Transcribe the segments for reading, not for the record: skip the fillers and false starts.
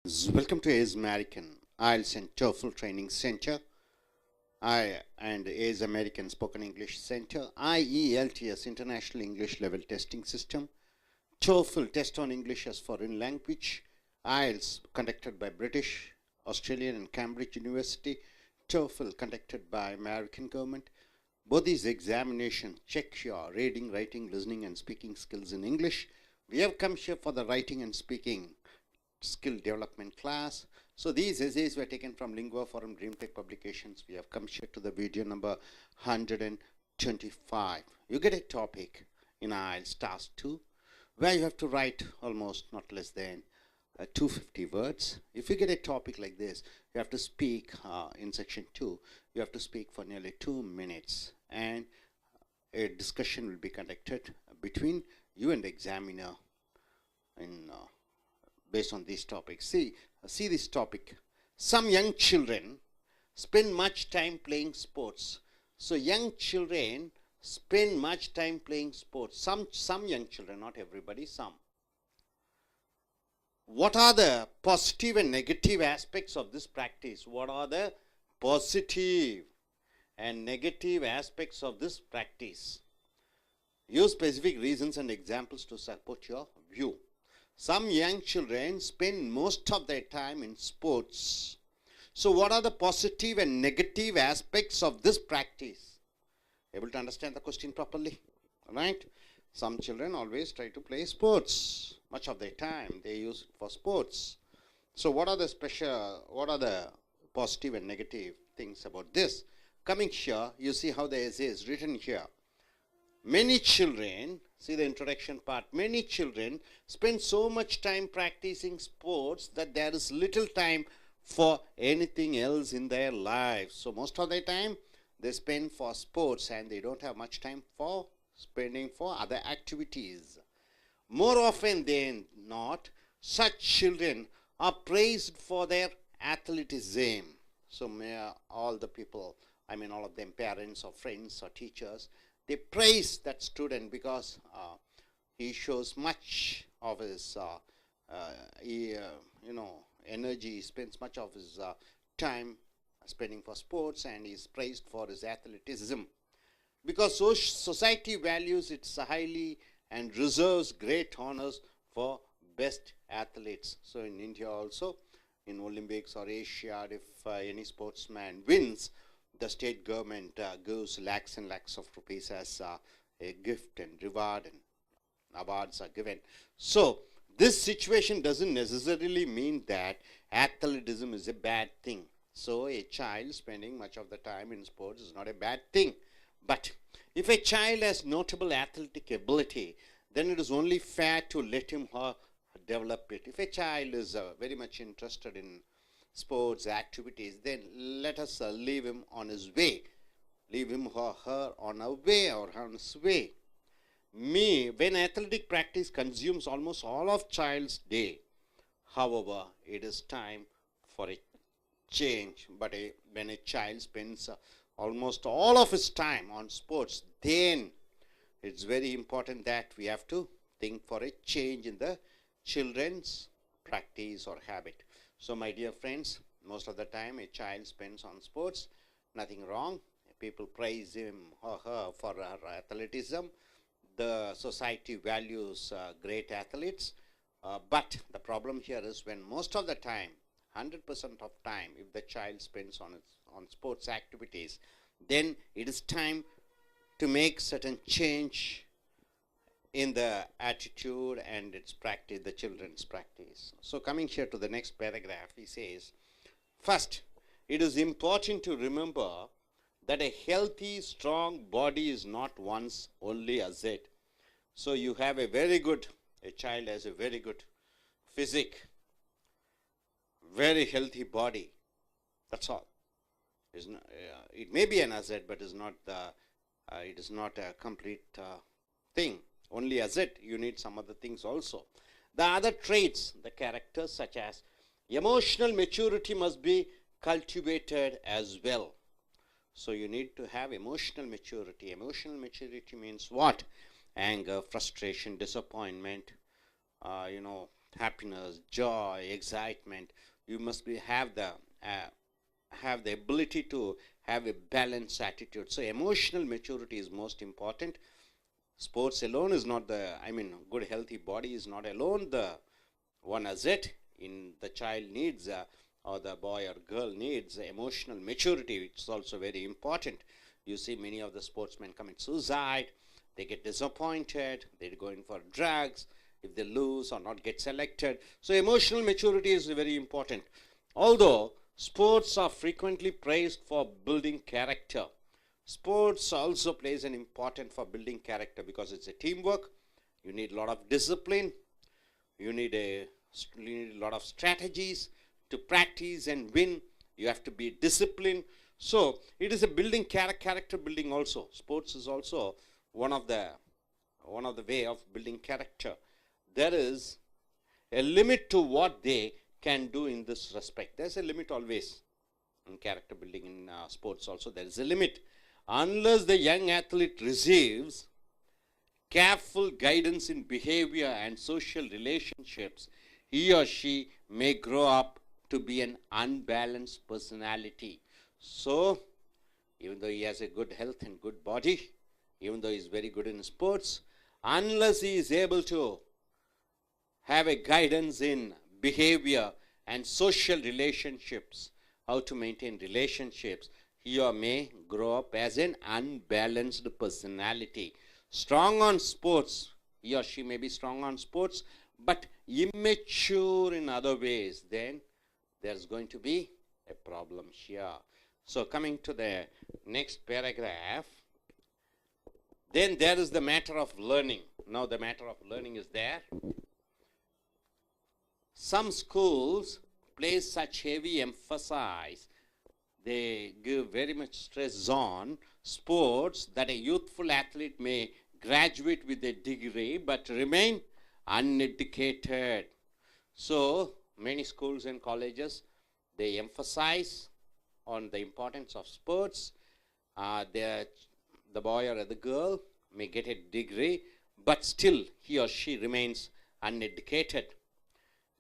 Welcome to AIS American I.E.L.T.S and TOEFL Training Center. AIS American Spoken English Center. I.E.L.T.S International English Level Testing System. TOEFL Test on English as Foreign Language. I.E.L.T.S conducted by British, Australian and Cambridge University. TOEFL conducted by American government. Both these examinations check your reading, writing, listening and speaking skills in English. We have come here for the writing and speaking skill development class. So these essays were taken from Lingua Forum DreamTech publications. We have come here to the video number 125. You get a topic in I.E.L.T.S task 2 where you have to write almost not less than 250 words. If you get a topic like this, you have to speak in section 2, you have to speak for nearly 2 minutes, and a discussion will be conducted between you and the examiner in based on these topics. See this topic. Some young children spend much time playing sports. So young children spend much time playing sports. Some young children, not everybody, some. What are the positive and negative aspects of this practice? What are the positive and negative aspects of this practice? Use specific reasons and examples to support your view. Some young children spend most of their time in sports. So what are the positive and negative aspects of this practice? Able to understand the question properly? Alright? Some children always try to play sports. Much of their time they use it for sports. So what are the positive and negative things about this? Coming here, you see how the essay is written here. Many children, see the introduction part, many children spend so much time practicing sports that there is little time for anything else in their lives. So most of the time they spend for sports and they don't have much time for spending for other activities. More often than not, such children are praised for their athleticism. So all the people, all of them, parents or friends or teachers, they praise that student because he shows much of his energy, spends much of his time spending for sports, and is praised for his athleticism. Because society values it highly and reserves great honors for best athletes. So in India also, in Olympics or Asia, if any sportsman wins, the state government gives lakhs and lakhs of rupees as a gift and reward, and awards are given. So this situation doesn't necessarily mean that athleticism is a bad thing. So a child spending much of the time in sports is not a bad thing. But if a child has notable athletic ability, then it is only fair to let him or develop it. If a child is very much interested in sports activities, then let us leave him on his way. Leave him or her on a way or on his way. When athletic practice consumes almost all of child's day, however, it is time for a change. But when a child spends almost all of his time on sports, then it's very important that we have to think for a change in the children's practice or habit. So my dear friends, most of the time a child spends on sports, nothing wrong. People praise him or her for her athleticism. The society values great athletes. But the problem here is when most of the time, 100% of time, if the child spends on sports activities, then it is time to make certain change in the attitude and its practice, the children's practice. So coming here to the next paragraph, he says, first, it is important to remember that a healthy, strong body is not one's only asset. So you have a child has a very good physique, very healthy body. That's all. It may be an asset, but it is not a complete thing. Only asset, you need some other things also. The other traits, the characters such as emotional maturity must be cultivated as well. So you need to have emotional maturity. Emotional maturity means what? Anger, frustration, disappointment, happiness, joy, excitement. You must have the ability to have a balanced attitude. So emotional maturity is most important. Sports alone is not good healthy body is not alone the one asset. In the child needs or the boy or girl needs emotional maturity, which is also very important. You see many of the sportsmen commit suicide, they get disappointed, they go in for drugs if they lose or not get selected. So emotional maturity is very important. Although sports are frequently praised for building character, sports also plays an important for building character because it's a teamwork. You need a lot of discipline. You need a lot of strategies to practice and win. You have to be disciplined. So it is a building character building also. Sports is also one of the way of building character. There is a limit to what they can do in this respect. There's a limit always in character building in sports also. There is a limit. Unless the young athlete receives careful guidance in behavior and social relationships, he or she may grow up to be an unbalanced personality. So, even though he has a good health and good body, even though he is very good in sports, unless he is able to have a guidance in behavior and social relationships, how to maintain relationships, he or may grow up as an unbalanced personality. Strong on sports, he or she may be strong on sports, but immature in other ways, then there's going to be a problem here. So coming to the next paragraph, then there is the matter of learning. Now the matter of learning is there. Some schools place such heavy emphasis, they give very much stress on sports, that a youthful athlete may graduate with a degree but remain uneducated. So many schools and colleges, they emphasize on the importance of sports. The boy or the girl may get a degree, but still he or she remains uneducated.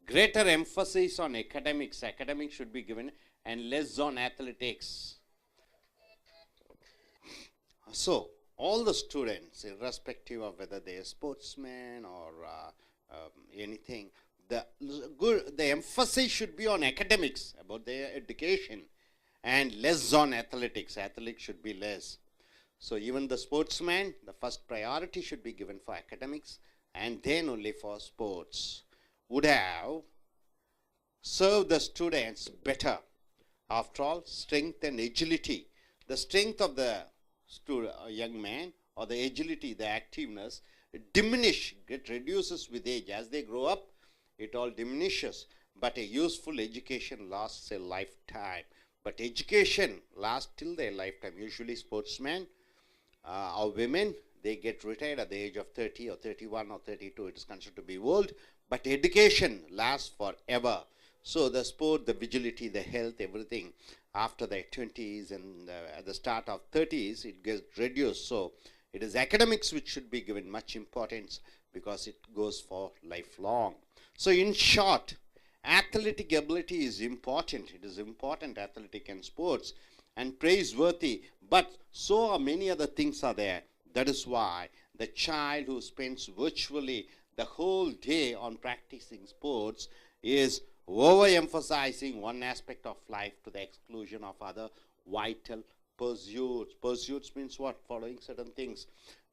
Greater emphasis on academics. Academics should be given and less on athletics. So all the students, irrespective of whether they are sportsmen or anything, the emphasis should be on academics, about their education, and less on athletics. Athletics should be less. So even the sportsman, the first priority should be given for academics and then only for sports. Would have served the students better. After all, strength and agility. The strength of the young man, or the agility, the activeness, it reduces with age. As they grow up, it all diminishes. But a useful education lasts a lifetime. But education lasts till their lifetime. Usually sportsmen or women, they get retired at the age of 30 or 31 or 32. It is considered to be old. But education lasts forever. So the sport, the vigility, the health, everything, after the 20s and at the start of 30s, it gets reduced. So it is academics which should be given much importance because it goes for lifelong. So in short, athletic ability is important. It is important, athletic and sports, and praiseworthy. But so are many other things are there. That is why the child who spends virtually the whole day on practicing sports is overemphasizing one aspect of life to the exclusion of other vital pursuits. Pursuits means what? Following certain things.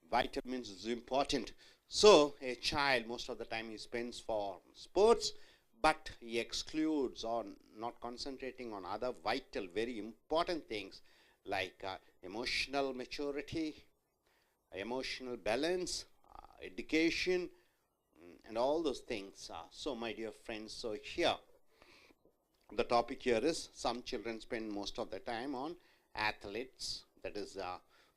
Vital means it's important. So a child, most of the time he spends for sports, but he excludes on not concentrating on other vital, very important things like emotional maturity, emotional balance, education, and all those things. So my dear friends, so here the topic here is some children spend most of the time on athletes, that is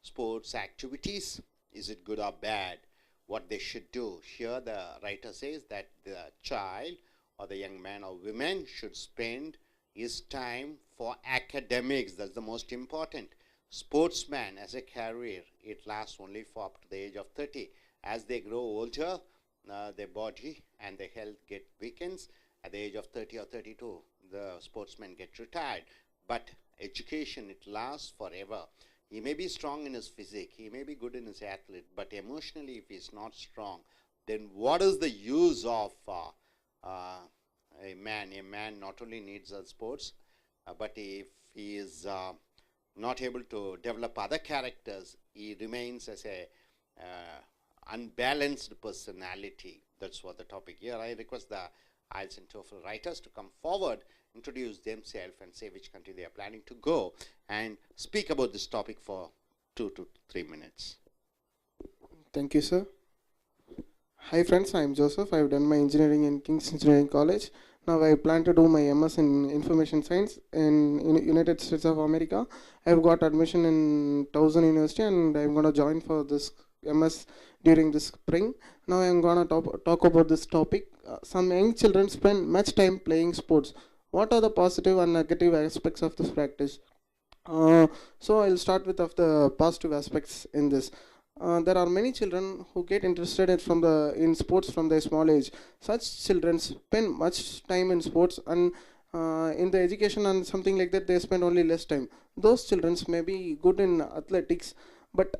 sports activities. Is it good or bad? What they should do? Here the writer says that the child or the young man or woman should spend his time for academics. That's the most important. Sportsman as a career, it lasts only for up to the age of 30. As they grow older, their body and their health get weakens. At the age of 30 or 32, the sportsmen get retired. But education, it lasts forever. He may be strong in his physique, he may be good in his athlete, but emotionally, if he's not strong, then what is the use of a man? A man not only needs sports, but if he is not able to develop other characters, he remains as a unbalanced personality. That's what the topic here. I request the IELTS and TOEFL writers to come forward, introduce themselves, and say which country they are planning to go, and speak about this topic for 2 to 3 minutes. Thank you, sir. Hi friends, I am Joseph. I have done my engineering in King's Engineering College. Now I plan to do my MS in Information Science in United States of America. I have got admission in Towson University and I am going to join for this MS during this spring. Now I am going to talk about this topic. Some young children spend much time playing sports. What are the positive and negative aspects of this practice? So I'll start with the positive aspects in this. There are many children who get interested in sports from their small age. Such children spend much time in sports and in the education and something like that they spend only less time. Those children may be good in athletics, but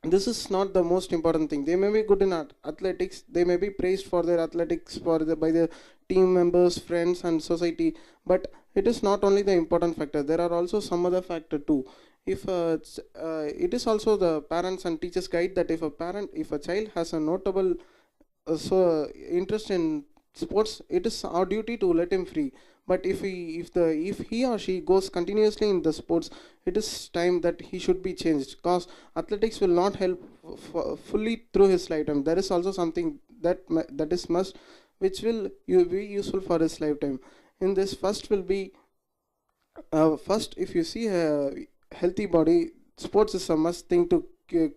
this is not the most important thing. They may be good in athletics, they may be praised for their athletics by the team members, friends and society, but it is not only the important factor. There are also some other factor too. If it is also the parents and teachers guide that if a child has a notable interest in sports, it is our duty to let him free. But if he or she goes continuously in the sports, it is time that he should be changed, because athletics will not help fully through his lifetime. There is also something that is must, which will be useful for his lifetime. In this, first will be first, if you see a healthy body, sports is a must thing to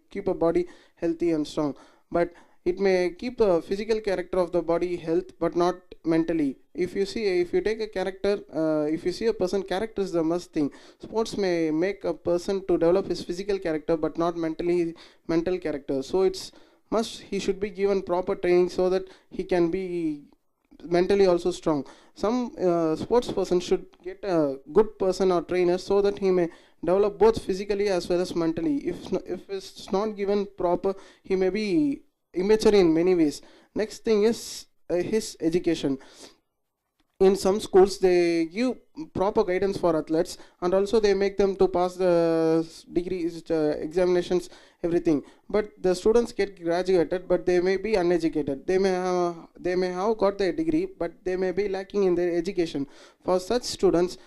keep a body healthy and strong. But it may keep the physical character of the body health, but not mentally. If you take a character, if you see a person, character is the must thing. Sports may make a person to develop his physical character, but not mental character. So it's must he should be given proper training so that he can be mentally also strong. Some sports person should get a good person or trainer so that he may develop both physically as well as mentally. If it's not given proper, he may be immature in many ways. Next thing is his education. In some schools they give proper guidance for athletes, and also they make them to pass the degrees, examinations, everything. But the students get graduated, but they may be uneducated. They may have got their degree, but they may be lacking in their education. For such students,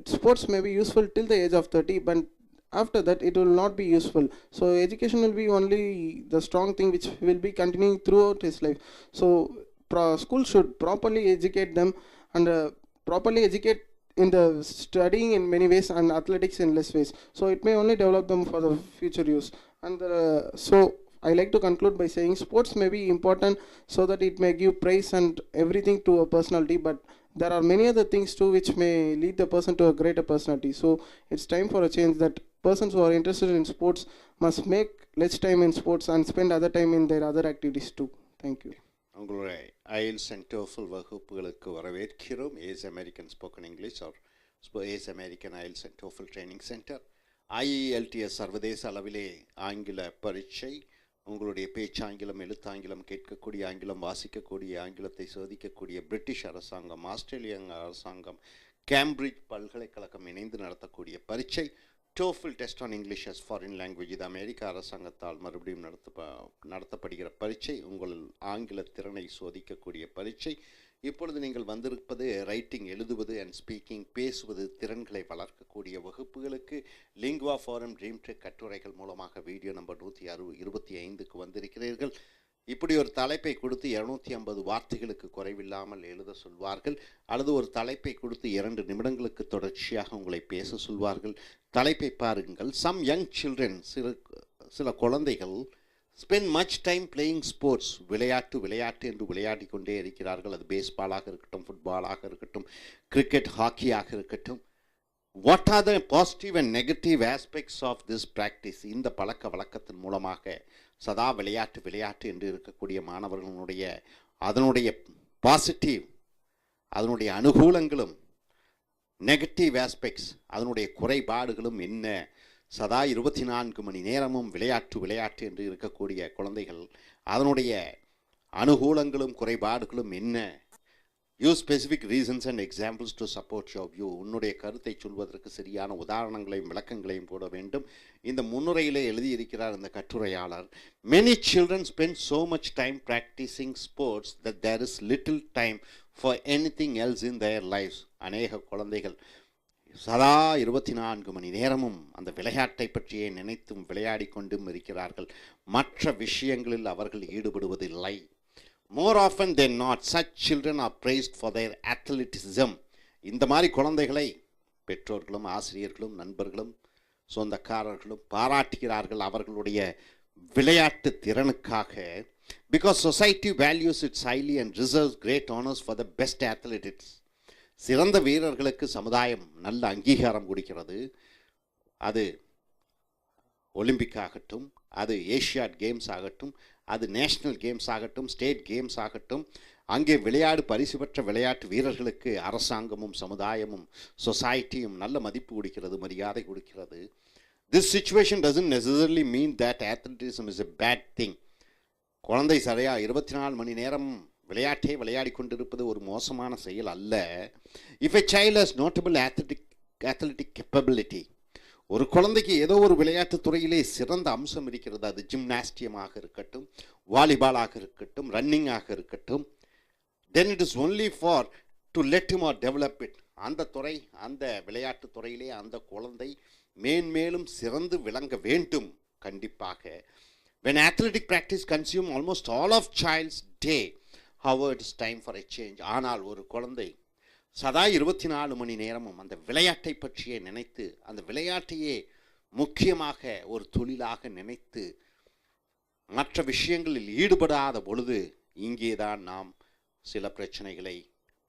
sports may be useful till the age of 30, but after that it will not be useful. So education will be only the strong thing which will be continuing throughout his life. So school should properly educate them, and properly educate in the studying in many ways and athletics in less ways. So it may only develop them for the future use. And so I like to conclude by saying sports may be important so that it may give praise and everything to a personality, but there are many other things too which may lead the person to a greater personality. So it's time for a change, that persons who are interested in sports must make less time in sports and spend other time in their other activities too. Thank you. உங்களுடைய IELTS and TOEFL வகுப்புகளுக்கு வரவேற்கிறோம். Ace American spoken English or ace American IELTS and TOEFL training center. I.E.L.T.S சர்வதேச அளவிலே ஆங்கில பரீட்சை. உங்களுடைய பேச்சாங்கிலம், எழுத்தாங்கிலம், கேட்கக்கூடிய ஆங்கிலம், வாசிக்கக்கூடிய ஆங்கிலத்தை சோதிக்கக்கூடிய பிரிட்டிஷ் அரசாங்கம், ஆஸ்திரேலிய அரசாங்கம், கேம்பிரிட்ஜ் பல்கலைக்கழகம் இணைந்து நடத்தக்கூடிய பரீட்சை. TOEFL test on English as foreign language, இது அமெரிக்க அரசாங்கத்தால் மறுபடியும் நடத்தப்படுகிற பரீட்சை. உங்கள் ஆங்கில திறனை சோதிக்கக்கூடிய பரீட்சை. இப்பொழுது நீங்கள் வந்திருப்பது ரைட்டிங், எழுதுவது அண்ட் ஸ்பீக்கிங், பேசுவது திறன்களை வளர்க்கக்கூடிய வகுப்புகளுக்கு லிங்குவா ஃபாரம் ட்ரீம் ட்ரெக் கட்டுரைகள் மூலமாக வீடியோ நம்பர் 125க்கு வந்திருக்கிறீர்கள். இப்படி ஒரு தலைப்பை கொடுத்து 250 வார்த்தைகளுக்கு குறைவில்லாமல் எழுத சொல்வார்கள், அல்லது ஒரு தலைப்பை கொடுத்து 2 நிமிடங்களுக்கு தொடர்ச்சியாக உங்களை பேச சொல்வார்கள். தலைப்பை பாருங்கள். சம் யங் சில்ட்ரன், சில குழந்தைகள் spend much time playing sports, விளையாட்டு என்று விளையாடி கொண்டே இருக்கிறார்கள். அது பேஸ்பாலாக இருக்கட்டும், ஃபுட்பாலாக இருக்கட்டும், கிரிக்கெட், ஹாக்கியாக இருக்கட்டும். What are the positive and negative aspects of this practice? இந்த பழக்க வழக்கத்தின் மூலமாக சதா விளையாட்டு விளையாட்டு என்று இருக்கக்கூடிய மாணவர்களுடைய அதனுடைய பாசிட்டிவ், அதனுடைய அனுகூலங்களும், நெகட்டிவ் ஆஸ்பெக்ட்ஸ், அதனுடைய குறைபாடுகளும் என்ன, சதா 24 மணி நேரமும் விளையாட்டு விளையாட்டு என்று இருக்கக்கூடிய குழந்தைகள் அதனுடைய அனுகூலங்களும் குறைபாடுகளும் என்ன, use specific reasons and examples to support your view. உன்னுடைய கருத்தை சொல்வதற்கு சரியான உதாரணங்களையும் விளக்கங்களையும் போட வேண்டும். இந்த முன்னுரையிலே எழுதியிருக்கிறார் இந்த கட்டுரையாளர், many children spend so much time practicing sports that there is little time for anything else in their lives. அநேக குழந்தைகள் சதா 24 மணி நேரமும் அந்த விளையாட்டை பற்றியே நினைத்தும் விளையாடி கொண்டும் இருக்கிறார்கள். மற்ற விஷயங்களில் அவர்கள் ஈடுபடுவதில்லை. More often than not, such children are praised for their athleticism. இந்த மாதிரி குழந்தைகளை பெற்றோர்களும் ஆசிரியர்களும் நண்பர்களும் சொந்தக்காரர்களும் பாராட்டுகிறார்கள் அவர்களுடைய விளையாட்டு திறனுக்காக. Because society values it highly and reserves great honors for the best athletes. சிறந்த வீரர்களுக்கு சமுதாயம் நல்ல அங்கீகாரம் கொடுக்கிறது. அது ஒலிம்பிக் ஆகட்டும், அது ஏஷியாட் கேம்ஸ் ஆகட்டும், அது நேஷ்னல் கேம்ஸ் ஆகட்டும், ஸ்டேட் கேம்ஸ் ஆகட்டும், அங்கே பரிசு பெற்ற விளையாட்டு வீரர்களுக்கு அரசாங்கமும் சமுதாயமும் சொசைட்டியும் நல்ல மதிப்பு கொடுக்கிறது, மரியாதை கொடுக்கிறது. This situation doesn't necessarily mean that athleticism is a bad thing. குழந்தை சரியா 24 மணி நேரம் விளையாட்டே விளையாடி கொண்டிருப்பது ஒரு மோசமான செயல் அல்ல. If a child has notable athletic capability, ஒரு குழந்தைக்கு ஏதோ ஒரு விளையாட்டு துறையிலே சிறந்த அம்சம் இருக்கிறது, அது ஜிம்னாஸ்டியமாக இருக்கட்டும், வாலிபாலாக இருக்கட்டும், ரன்னிங்காக இருக்கட்டும், then it is only for to let him or develop it. அந்த துறை, அந்த விளையாட்டு துறையிலே அந்த குழந்தை மேன்மேலும் சிறந்து விளங்க வேண்டும் கண்டிப்பாக. When athletic practice consume almost all of child's day, however it is time for a change. ஆனால் ஒரு குழந்தை சதா 24 மணி நேரமும் அந்த விளையாட்டை பற்றியே நினைத்து, அந்த விளையாட்டையே முக்கியமாக ஒரு தொழிலாக நினைத்து மற்ற விஷயங்களில் ஈடுபடாத பொழுது இங்கேதான் நாம் சில பிரச்சனைகளை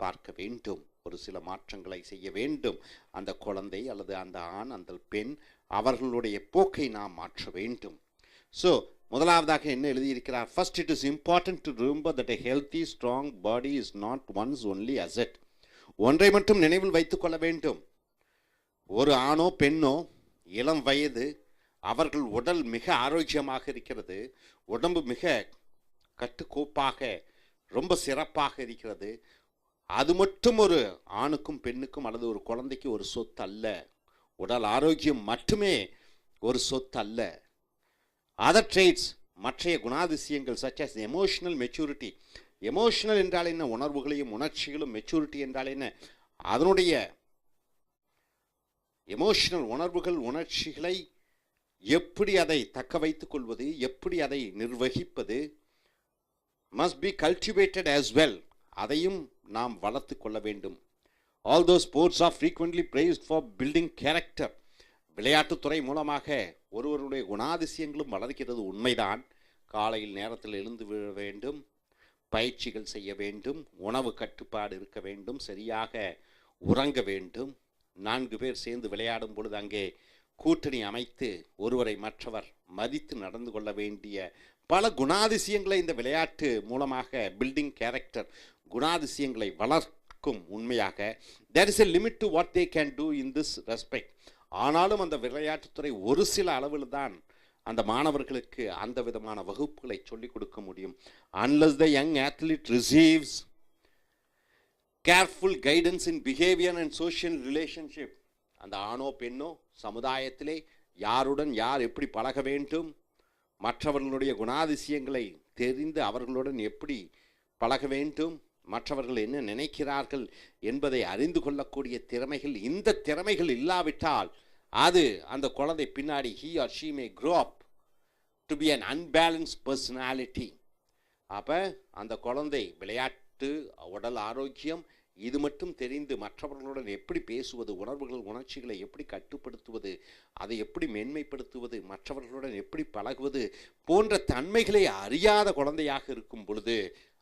பார்க்க வேண்டும், ஒரு சில மாற்றங்களை செய்ய வேண்டும். அந்த குழந்தை அல்லது அந்த ஆண், அந்த பெண், அவர்களுடைய போக்கை நாம் மாற்ற வேண்டும். ஸோ முதலாவதாக என்ன எழுதியிருக்கிறார்? First, it is important to remember that a healthy, strong body is not one's only asset. ஒன்றை மட்டும் நினைவில் வைத்துக் கொள்ள வேண்டும், ஒரு ஆணோ பெண்ணோ இளம் வயது, அவர்கள் உடல் மிக ஆரோக்கியமாக இருக்கிறது, உடம்பு மிக கட்டுக்கோப்பாக ரொம்ப சிறப்பாக இருக்கிறது, அது மட்டும் ஒரு ஆணுக்கும் பெண்ணுக்கும் அல்லது ஒரு குழந்தைக்கு ஒரு சொத்து அல்ல. உடல் ஆரோக்கியம் மட்டுமே ஒரு சொத்து அல்ல. அதர் ட்ரேட்ஸ், மற்றைய குணாதிசயங்கள் such as emotional maturity. Emotional என்றால் என்ன? உணர்வுகளையும் உணர்ச்சிகளும். மெச்சூரிட்டி என்றால் என்ன? அதனுடைய எமோஷனல் உணர்வுகள் உணர்ச்சிகளை எப்படி அதை தக்க வைத்துக் கொள்வது, எப்படி அதை நிர்வகிப்பது, must be cultivated as well. அதையும் நாம் வளர்த்து கொள்ள வேண்டும். Although sports are frequently praised for building character. விளையாட்டுத்துறை மூலமாக ஒருவருடைய குணாதிசயங்களும் வளர்க்கிறது உண்மைதான். காலையில் நேரத்தில் எழுந்து விழ வேண்டும், பயிற்சிகள் செய்ய வேண்டும், உணவு கட்டுப்பாடு இருக்க வேண்டும், சரியாக உறங்க வேண்டும், 4 பேர் சேர்ந்து விளையாடும் பொழுது அங்கே கூட்டணி அமைத்து ஒருவரை மற்றவர் மதித்து நடந்து கொள்ள வேண்டிய பல குணாதிசயங்களை இந்த விளையாட்டு மூலமாக பில்டிங் கேரக்டர் குணாதிசயங்களை வளர்க்கும். உண்மையாக there is a limit to what they can do in this respect. ஆனாலும் அந்த விளையாட்டுத்துறை ஒரு சில அளவில் தான் அந்த மாணவர்களுக்கு அந்த விதமான வகுப்புகளை சொல்லிக் கொடுக்க முடியும். Unless the young athlete receives careful guidance in behavior and social relationship. அந்த ஆணோ பெண்ணோ சமுதாயத்திலே யாருடன் யார் எப்படி பழக வேண்டும், மற்றவர்களுடைய குணாதிசயங்களை தெரிந்து அவர்களுடன் எப்படி பழக வேண்டும், மற்றவர்கள் என்ன நினைக்கிறார்கள் என்பதை அறிந்து கொள்ளக்கூடிய திறமைகள், இந்த திறமைகள் இல்லாவிட்டால் அது அந்த குழந்தை பின்னாடி he or she may grow up to be an unbalanced personality. அப்போ அந்த குழந்தை விளையாட்டு, உடல் ஆரோக்கியம் இது மட்டும் தெரிந்து மற்றவர்களுடன் எப்படி பேசுவது, உணர்வுகள் உணர்ச்சிகளை எப்படி கட்டுப்படுத்துவது, அதை எப்படி மேன்மைப்படுத்துவது, மற்றவர்களுடன் எப்படி பழகுவது போன்ற தன்மைகளை அறியாத குழந்தையாக இருக்கும் பொழுது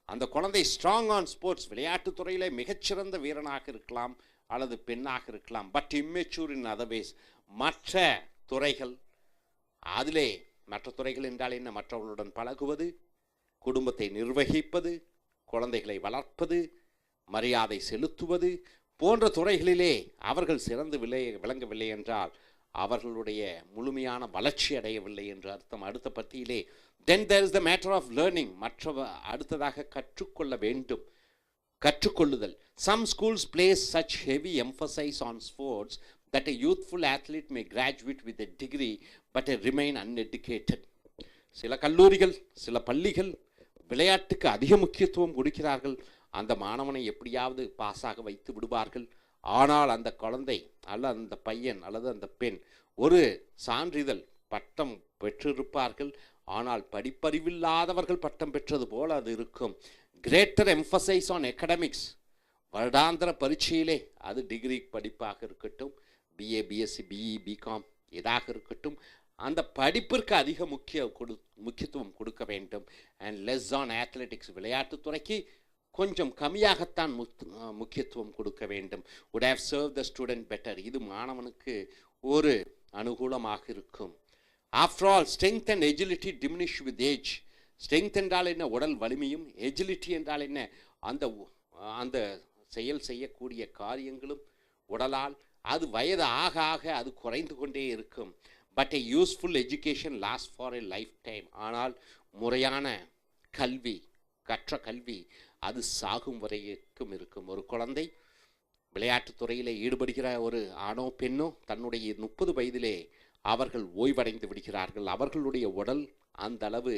அந்த குழந்தை ஸ்ட்ராங் ஆன் ஸ்போர்ட்ஸ், விளையாட்டுத்துறையிலே மிகச்சிறந்த வீரனாக இருக்கலாம் அல்லது பெண்ணாக இருக்கலாம், பட் இம்மெச்சூர் இன் அதர்வைஸ். மற்ற துறைகள் அதிலே மற்ற துறைகள் என்றால் என்ன? மற்றவர்களுடன் பழகுவது, குடும்பத்தை நிர்வகிப்பது, குழந்தைகளை வளர்ப்பது, மரியாதை செலுத்துவது போன்ற துறைகளிலே அவர்கள் சிறந்து விளங்கவில்லை என்றால் அவர்களுடைய முழுமையான வளர்ச்சி அடையவில்லை என்று அர்த்தம். அடுத்த பத்தியிலே then there is the matter of learning, அடுத்ததாக கற்றுக்கொள்ள வேண்டும், கற்றுக்கொள்ளுதல். Some schools place such heavy emphasis on sports that a youthful athlete may graduate with a degree but remain uneducated. சில கல்லூரிகள், சில பள்ளிகள் விளையாட்டுக்கு அதிக முக்கியத்துவம் கொடுக்கிறார்கள். அந்த மாணவனை எப்படியாவது பாஸாக வைத்து விடுவார்கள். ஆனால் அந்த குழந்தை அல்லது அந்த பையன் அல்லது அந்த பெண் ஒரு சான்றிதழ் பட்டம் பெற்றிருப்பார்கள். ஆனால் படிப்பறிவில்லாதவர்கள் பட்டம் பெற்றது போல அது இருக்கும். கிரேட்டர் எம்ஃபசைஸ் ஆன் எக்கடமிக்ஸ், வருடாந்திர பரீட்சையிலே அது டிகிரி படிப்பாக இருக்கட்டும், பிஏ, பிஎஸ்சி, பிஇ, பிகாம் இதாக இருக்கட்டும், அந்த படிப்பிற்கு அதிக முக்கியத்துவம் கொடுக்க வேண்டும். அண்ட் லெஸ் ஆன் அத்லெட்டிக்ஸ், விளையாட்டுத்துறைக்கு கொஞ்சம் கம்மியாகத்தான் முக்கியத்துவம் கொடுக்க வேண்டும். would have served the student better, இது மாணவனுக்கு ஒரு அனுகூலமாக இருக்கும். after all, strength and agility diminish with age. strength என்றால் என்ன? உடல் வலிமையும். agility என்றால் என்ன? அந்த செயல் செய்யக்கூடிய காரியங்களும் உடலால் அது வயது ஆக ஆக அது குறைந்து கொண்டே இருக்கும். But a useful education lasts for a lifetime. ஆனால் முறையான கல்வி, கற்ற கல்வி அது சாகும் வரைக்கும் இருக்கும். ஒரு குழந்தை விளையாட்டுத் துறையிலே ஈடுபடுகிற ஒரு ஆணோ பெண்ணோ தன்னுடைய 30 வயதிலே அவர்கள் ஓய்வடைந்து விடுகிறார்கள். அவர்களுடைய உடல் அந்த அளவு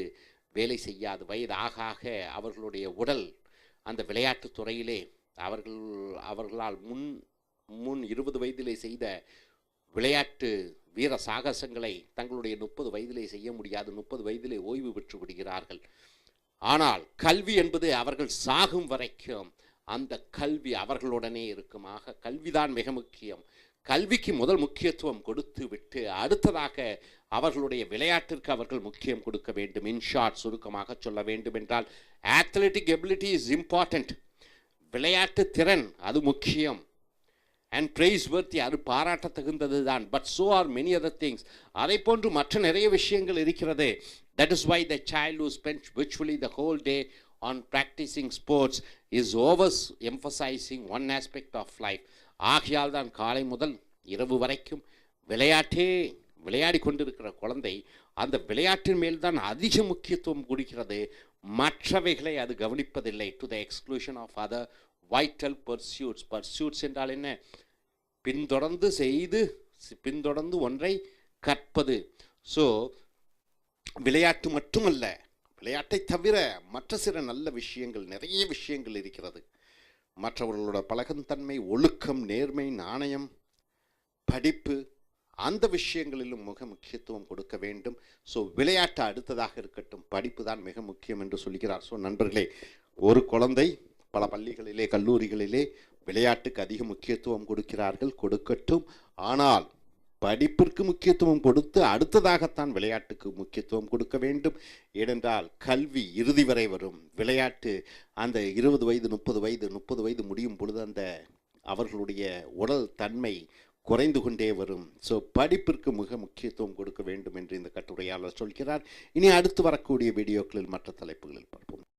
வேலை செய்யாது. வயது ஆக ஆக அவர்களுடைய உடல் அந்த விளையாட்டுத் துறையிலே அவர்களால் முன் 20 வயதிலே செய்த விளையாட்டு வீர சாகசங்களை தங்களுடைய 30 வயதிலே செய்ய முடியாது. 30 வயதிலே ஓய்வு பெற்று விடுகிறார்கள். ஆனால் கல்வி என்பது அவர்கள் சாகும் வரைக்கும் அந்த கல்வி அவர்களுடனே இருக்கும். ஆக கல்விதான் மிக முக்கியம். கல்விக்கு முதல் முக்கியத்துவம் கொடுத்து விட்டு அடுத்ததாக அவர்களுடைய விளையாட்டிற்கு அவர்கள் முக்கியம் கொடுக்க வேண்டும். இன் ஷார்ட், சுருக்கமாக சொல்ல வேண்டும் என்றால் athletic ability is important. விளையாட்டு திறன் அது முக்கியம். and praiseworthy, அது பாராட்ட தகுந்தது தான். but so are many other things. அதை போன்று மற்ற நிறைய விஷயங்கள் இருக்கிறது. that is why the child who spends virtually the whole day on practicing sports is over emphasizing one aspect of life. ஆகையால் தான் காலை முதல் இரவு வரைக்கும் விளையாடி கொண்டிருக்கிற குழந்தை அந்த விளையாட்டின் மேல் தான் அதிக முக்கியத்துவம் கொடுக்கிறது. மற்றவைகளை அது கவனிப்பதில்லை. to the exclusion of other vital pursuits. pursuits என்றால் என்ன? பின்தொடர்ந்து ஒன்றை கற்பது. ஸோ விளையாட்டு மட்டுமல்ல, விளையாட்டை தவிர மற்ற சில நல்ல விஷயங்கள், நிறைய விஷயங்கள் இருக்கிறது. மற்றவர்களோட பழகுந்தன்மை, ஒழுக்கம், நேர்மை, நாணயம், படிப்பு, அந்த விஷயங்களிலும் மிக முக்கியத்துவம் கொடுக்க வேண்டும். ஸோ விளையாட்டு அடுத்ததாக இருக்கட்டும், படிப்பு தான் மிக முக்கியம் என்று சொல்கிறார். ஸோ நண்பர்களே, ஒரு குழந்தை பல பள்ளிகளிலே, கல்லூரிகளிலே விளையாட்டுக்கு அதிக முக்கியத்துவம் கொடுக்கட்டும். ஆனால் படிப்பிற்கு முக்கியத்துவம் கொடுத்து அடுத்ததாகத்தான் விளையாட்டுக்கு முக்கியத்துவம் கொடுக்க வேண்டும். ஏனென்றால் கல்வி இறுதி வரை வரும். விளையாட்டு அந்த 20 வயது 30 வயது முடியும் பொழுது அந்த அவர்களுடைய உடல் தன்மை குறைந்து கொண்டே வரும். ஸோ படிப்பிற்கு மிக முக்கியத்துவம் கொடுக்க வேண்டும் என்று இந்த கட்டுரையாளர் சொல்கிறார். இனி அடுத்து வரக்கூடிய வீடியோக்களில் மற்ற தலைப்புகளில் பார்ப்போம்.